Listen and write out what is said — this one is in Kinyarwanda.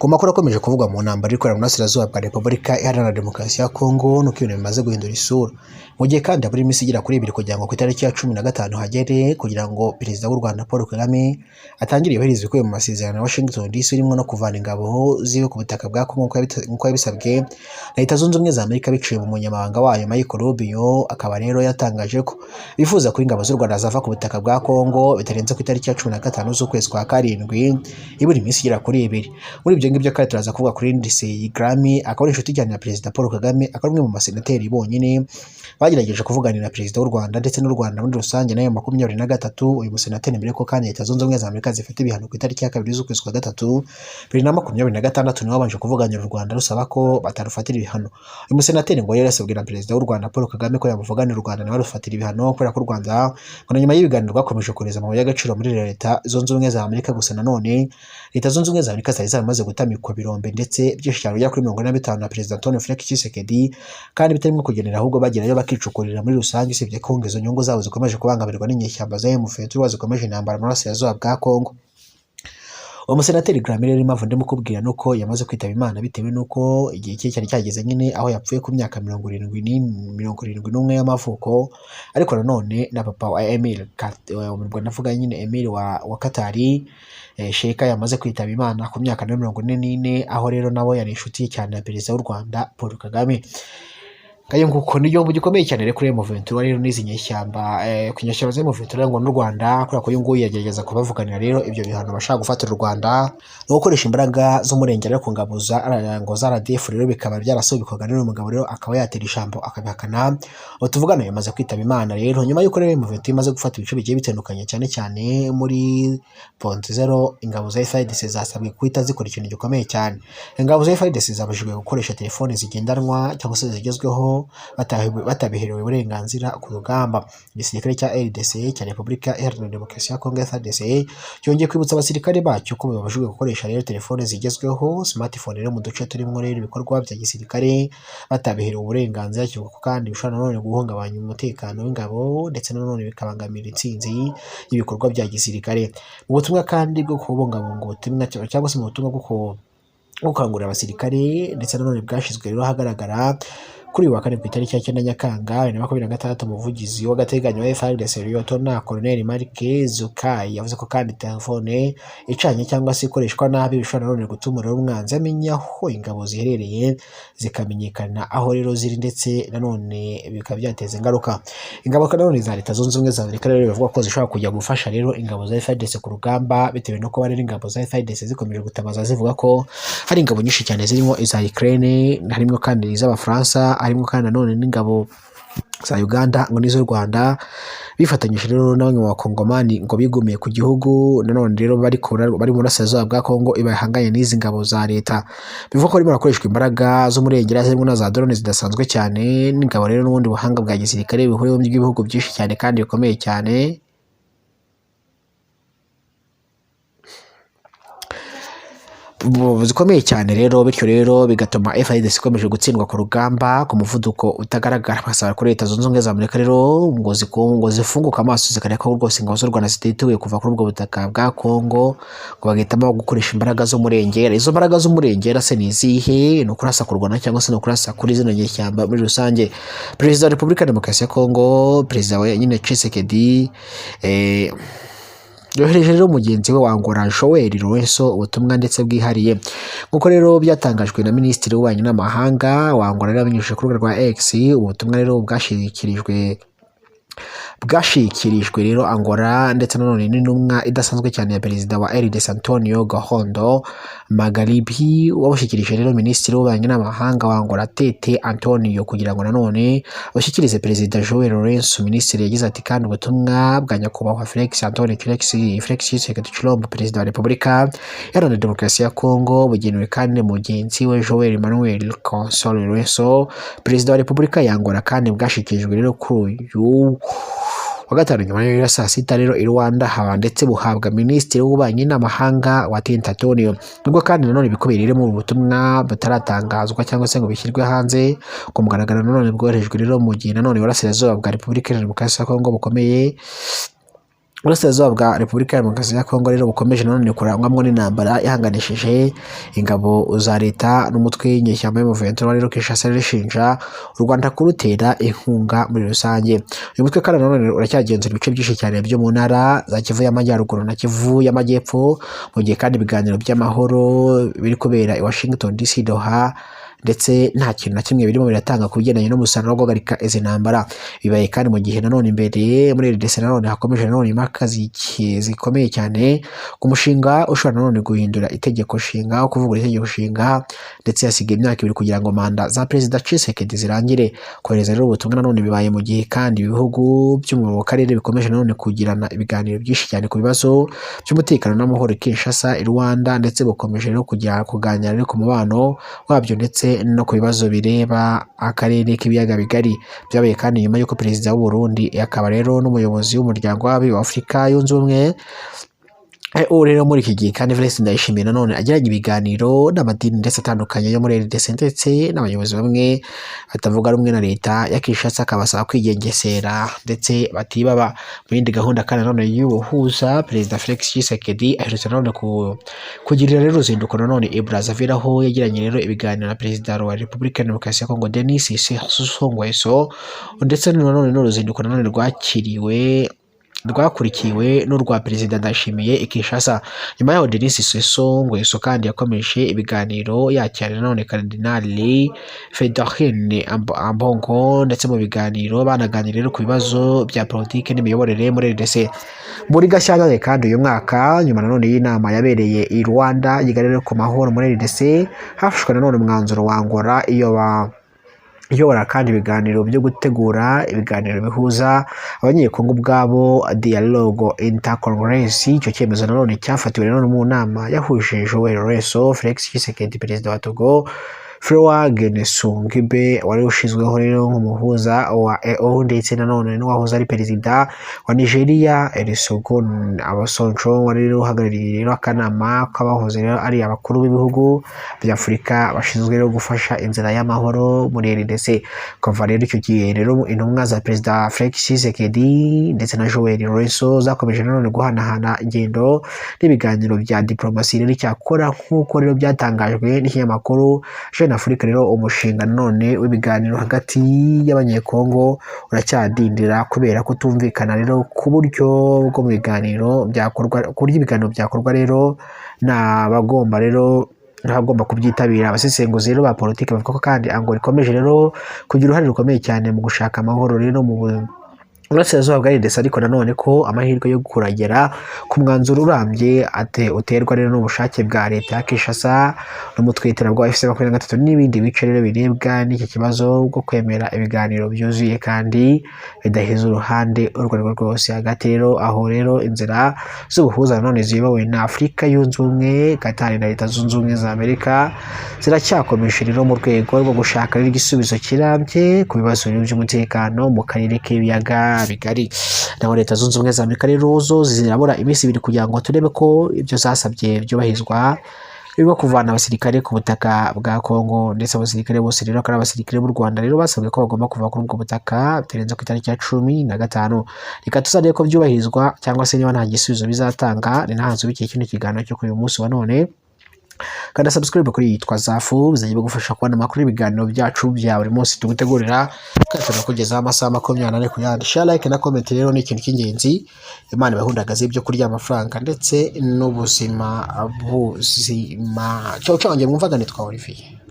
Ku makuru akomeje kuvugwa mu ntambara ikorera mu burasirazuba bwa Repubulika Iharanira Demokarasi ya Kongo nuko ibintu bimaze guhindura isura. Mu gihe kandi buri minsi igera kuri 2 kugira ngo ku itariki ya 15 hagere kugira ngo Perezida w'u Rwanda Paul Kagame atangire yohereza ibikubiye mu masezerano ya Washington DC irimo no kuvana ingabo ziwe ku butaka bwa Kongo nk'uko yabisabwe na Leta Zunze Ubumwe za Amerika biciye mu munyamabanga wayo Michael Rubio. Akaba rero yatangaje ko bifuza ko ingabo z'u Rwanda zava ku butaka bwa Kongo bitarenze ku itariki ya 15 z'ukwezi kwa karindwi iburi iminsi igera kuri 2. Muri ibyo ngibyo kandi turaza kuvuga kuri Lindsey Graham, akaba ari inshuti cyane na Perezida Paul Kagame, akaba ari umwe mu basenateri bonyine bagerageje kuvuganira na Perezida w'u Rwanda ndetse n'u Rwanda muri rusange nayo 23. Uyu musenateri mbere ko kandi Leta Zunze Ubumwe za Amerika zifite ibihano ku itariki ya 2 z'ukwezi kwa 3 2026 niwe wabanje kuvuganira u Rwanda rusaba ko batarufatira ibihano. Uyu musenateri ngo yarasabwe na Perezida w'u Rwanda Paul Kagame ko yamuvuganira u Rwanda nawe rufatira ibihano kubera ko u Rwanda ngo nyuma y'ibiganiro bakomeje kureza amabuye y'agaciro muri Leta Zunze Ubumwe za Amerika. Gusa nanone Leta Zunze Ubumwe za Amerika zari zaramaze gutamikwa birombe ndetse byinshi cyane kuri 45 na Perezida Antonio Felix Tshisekedi, kandi bitarimo kugenera ahubwo bagerayo bakicukurira muri rusange, usibye ko izo nyungu zabo zikomeje kubangamirwa n'inyeshyamba za M23 zikomeje intambara mu burasirazuba bwa Kongo. Umusenateri Graham rero impamvu ndimo kubwira nuko yamaze kwitaba Imana bitewe nuko igihe cye cyari cyageze nyine aho yapfuye ku myaka 71 y'amavuko. Ariko nanone na papa wa Emile navuga nyine Emile wa Katari, Sheikh yamaze kwitaba Imana ku myaka 44, aho rero nabo yari inshuti cyane na Perezida w'u Rwanda Paul Kagame. Kayo nguko niyo gikomeye cyane rero kuri M23 rero nizi nyeshyamba kunyeshyamba za M23 ngo n'u Rwanda kubera ko yunguye yagerageza kubavuganira rero ibyo bihano bashaka gufatira u Rwanda no gukoresha imbaraga z'umurengera ku ngabo za RDF rero bikaba byarasubikwaga rero umugabo rero akaba yatera ijambo akabihakana. Tuvugana yamaze kwitaba Imana rero nyuma y'uko rero M23 imaze gufata ibice bigiye bitandukanye cyane muri Point Zero. Ingabo za FARDC zasabwe kwita zikora ikintu gikomeye cyane. Ingabo za FARDC zabujijwe gukoresha telefone zigendanwa cyangwa se zigezweho batabiherewe uburenganzira ku rugamba. Igisirikare cya RDC cya Repubulika Iharanira Demokarasi ya Kongo FARDC cyongeye kwibutsa abasirikare bacyo ko babujijwe gukoresha rero telefone zigezweho smartphone rero mu duce turimo rero ibikorwa bya gisirikare batabiherewe uburenganzira, kandi bishobora nanone guhungabanya umutekano w'ingabo ndetse nanone bikabangamira intsinzi y'ibikorwa bya gisirikare. Mu butumwa kandi bwo kubungabunga ubutumwa cyangwa se mu butumwa bwo gukangurira abasirikare ndetse nanone bwashizwe rero hagaragara kuri wa kane ku itariki ya 9 Nyakanga 2026, umuvugizi w'agateganyo wa FARDC Lieutenant Colonel Mark Zukai yavuze ko kandi telefone icanye cyangwa se ikoreshwa nabi bishobora nanone gutuma rero umwanzi amenya aho ingabo ziherereye zikamenyekana aho rero ziri, ndetse nanone bikaba byateza ingaruka. Ingabo kanone za Leta Zunze Ubumwe za Amerika rero bivuga ko zishobora kujya gufasha rero ingabo za FARDC ku rugamba bitewe no ko rero ingabo za FARDC zikomeje gutabaza zivuga ko hari ingabo nyinshi cyane zirimo iza Ukraine, harimo kandi iz'Abafaransa, harimo kandi nanone n'ingabo za Uganda ngo n'iz'u Rwanda bifatanyije rero na bamwe mu bakongomani ngo bigumiye ku gihugu. Nanone rero bari mu burasirazuba bwa Kongo ibahanganye n'izi ngabo za leta. Bivuga ko barimo barakoreshwa imbaraga z'umurengera zirimo na za drone zidasanzwe cyane n'ingabo rero n'ubundi buhanga bwa gisirikare bihuriweho by'ibihugu byinshi cyane kandi bikomeye cyane. Zikomeye cyane rero, bityo rero bigatuma FARDC ikomeje gutsindwa ku rugamba ku muvuduko utagaragara. Basaba kuri Leta Zunze Ubumwe za Amerika rero ngo zifunguka amaso zikareka ko rwose ingabo z'u Rwanda zititeguye kuva kuri ubwo butaka bwa Kongo, ngo bagahitamo gukoresha imbaraga z'umurengera. Izo mbaraga z'umurengera se ni izihe? Ni ukurasa ku Rwanda cyangwa se ni ukurasa kuri zino nyeshyamba muri rusange? Perezida wa Repubulika ya Demokarasi ya Kongo, Perezida wa nyine Tshisekedi, yohereje rero mugenzi we wa Angola Joel Lourenço ubutumwa ndetse bwihariye nkuko rero byatangajwe na Minisitiri w'Ububanyi n'Amahanga wa Angola rero abinyujije ku rubuga rwa X. Ubutumwa rero bwashikirijwe rero Angola ndetse nanone n'intumwa idasanzwe cyane ya Perezida wa RDC Antonio Gahondo Magalibi, wabashikirije rero Minisitiri w'Ububanyi n'Amahanga wa Angola Tete Antonio kugira ngo nanone bashikirize Perezida Joel Lourenço. Minisitiri yagize ati kandi ubutumwa bwa nyakubahwa Felix Tshisekedi Tshilombo, Perezida wa Repubulika Iharanira Demokarasi ya Kongo, bugenewe kandi mugenzi we Joel Emmanuel Console Lourenço, Perezida wa Repubulika ya Angola, kandi bwashikirijwe rero kuri uyu wa gatanu nyuma ya saa sita rero i Rwanda haba ndetse buhabwa Minisitiri w'Ububanyi n'Amahanga wa Tete Antonio. Nubwo kandi nanone bikubiri rero mu butumwa butaratangazwa cyangwa se ngo bishyirwe hanze ku mugaragaro, nanone bwoherejwe rero mu gihe nanone burasirazuba bwa Repubulika Iharanira Demokarasi ya Kongo bukomeye Uburasirazuba bwa Repubulika ya Demokarasi ya Kongo rero bukomeje nanone kurangwamo n'intambara ihanganishije ingabo za leta n'umutwe w'inyeshyamba y'umuventura rero Kinshasa rishinja u Rwanda kurutera inkunga muri rusange. Uyu mutwe kandi nanone uracyagenzura ibice byinshi cyane byo mu ntara za Kivu y'Amajyaruguru na Kivu y'Amajyepfo, mu gihe kandi ibiganiro by'amahoro biri kubera i Washington DC Doha, ndetse nta kintu na kimwe birimo biratanga ku bigendanye n'umusaruro wo guhagarika izi ntambara. Bibaye kandi mu gihe nanone imbere muri RDC nanone hakomeje nanone impaka zikomeye cyane ku mushinga ushobora nanone guhindura itegeko nshinga, kuvugura itegeko nshinga, ndetse hasigaye imyaka 2 kugira ngo manda za Perezida Tshisekedi zirangire. Kohereza rero ubutumwa nanone bibaye mu gihe kandi ibihugu byo mu karere bikomeje nanone kugirana ibiganiro byinshi cyane ku bibazo by'umutekano n'amahoro Kinshasa, Rwanda, ndetse bukomeje rero kuganira rero ku mubano wabyo ndetse no ku bibazo bireba akarere k'ibiyaga bigari. Byabaye kandi nyuma y'uko Perezida w'u Burundi akaba rero n'umuyobozi w'umuryango w'Afurika yunze ubumwe rero muri iki gihe kandi Evariste Ndayishimiye nanone agiranye ibiganiro n'amadini ndetse atandukanye yo muri RDC, ndetse n'abayobozi bamwe batavuga rumwe na leta ya Kinshasa akabasaba kwigengesera ndetse batibaba mu yindi gahunda. Kandi nanone y'ubuhuza Perezida Felix Tshisekedi aherutse nanone kugirira rero uruzinduko nanone i Brazzaville, aho yagiranye rero ibiganiro na Perezida wa Repubulika ya Demokarasi ya Kongo Denis Sassou Nguesso, ndetse nanone n'uruzinduko nanone rwakurikiwe n'urwa Perezida Ndayishimiye i Kinshasa. Nyuma yaho Denis Sassou Nguesso kandi yakomeje ibiganiro yakira nanone Kardinali Fridolin Ambongo, ndetse mu biganiro banaganira ku bibazo bya politiki n'imiyoborere muri RDC. Muri Gashyantare kandi uyu mwaka, nyuma nanone y'inama yabereye i Rwanda yigarira ku mahoro muri RDC, hafashwe nanone umwanzuro wa Angola iyobora kandi ibiganiro byo gutegura ibiganiro bihuza abanyekongo ubwabo, dialogue intercongolese. Icyo cyemezo nanone cyafatiwe nanone mu nama yahuje Joel Lorenzo, Felix Tshisekedi perezida wa Togo, Faure Gnassingbe wari ushinzweho rero nk'umuhuza wa EO, ndetse nanone n'uwahoze ari perezida wa Nigeria Olusegun Obasanjo wari rero uhagarariye rero akanama k'abahoze rero ari abakuru b'ibihugu bya Afurika bashinzwe rero gufasha inzira y'amahoro muri RDC. Kuva rero icyo gihe rero intumwa za Perezida Felix Tshisekedi ndetse na Joel Lorenzo zakomeje nanone guhanahana ingendo n'ibiganiro bya diplomasi rero cyakora nk'uko rero byatangajwe n'ikinyamakuru Afurika. Rero umushinga none w'ibiganiro hagati y'abanyekongo uracyadindira kubera kutumvikana rero ku buryo bwo mu biganiro byakorwa, ku buryo ibiganiro byakorwa rero n'abagomba kubyitabira. Abasesenguzi rero ba politiki bavuga ko kandi Angola ikomeje rero kugira uruhare rukomeye cyane mu gushaka amahoro rero mu Burasirazuba bwa RDC, ariko nanone ko amahirwe yo kuragera ku mwanzuro urambye uterwa rero n'ubushake bwa leta ya Kinshasa n'umutwe w'iterabwoba FC23 n'ibindi bice rero birebwa n'iki kibazo bwo kwemera ibiganiro byuzuye kandi bidahiza uruhande urwo rwose. Hagati rero aho rero inzira z'ubuhuza nanone ziyobowe na Afurika yunze ubumwe, Qatar na Leta Zunze Ubumwe za Amerika ziracyakomeje rero mu rwego rwo gushaka rero igisubizo kirambye ku bibazo by'umutekano mu karere k'ibiyaga bigari. Naho Leta Zunze Ubumwe za Amerika rero zo zirabura iminsi 2 kugira ngo turebe ko ibyo zasabye byubahizwa, birimo kuvana abasirikare ku butaka bwa Kongo, ndetse abasirikare bose rero kandi abasirikare b'u Rwanda rero basabwe ko bagomba kuva kuri ubwo butaka bitarenze ku itariki ya 15. Reka tuzarebe ko byubahirizwa cyangwa se niba nta gisubizo bizatanga. Ni nahanze biki kino kiganiro cyo kuri uyu munsi wa none. Kandi subscribe kuri yitwa Zafu bizajya bagufasha kubona amakuru y'ibiganiro byacu bya buri munsi tugutegurira, kandi tunakugezaho amasaha 24 ku yandi. Share, like na comment rero ni ikintu cy'ingenzi. Imana ibahundagaze ibyo kurya amafaranga ndetse n'ubuzima. Cyo mwumvaga nitwa Olivier.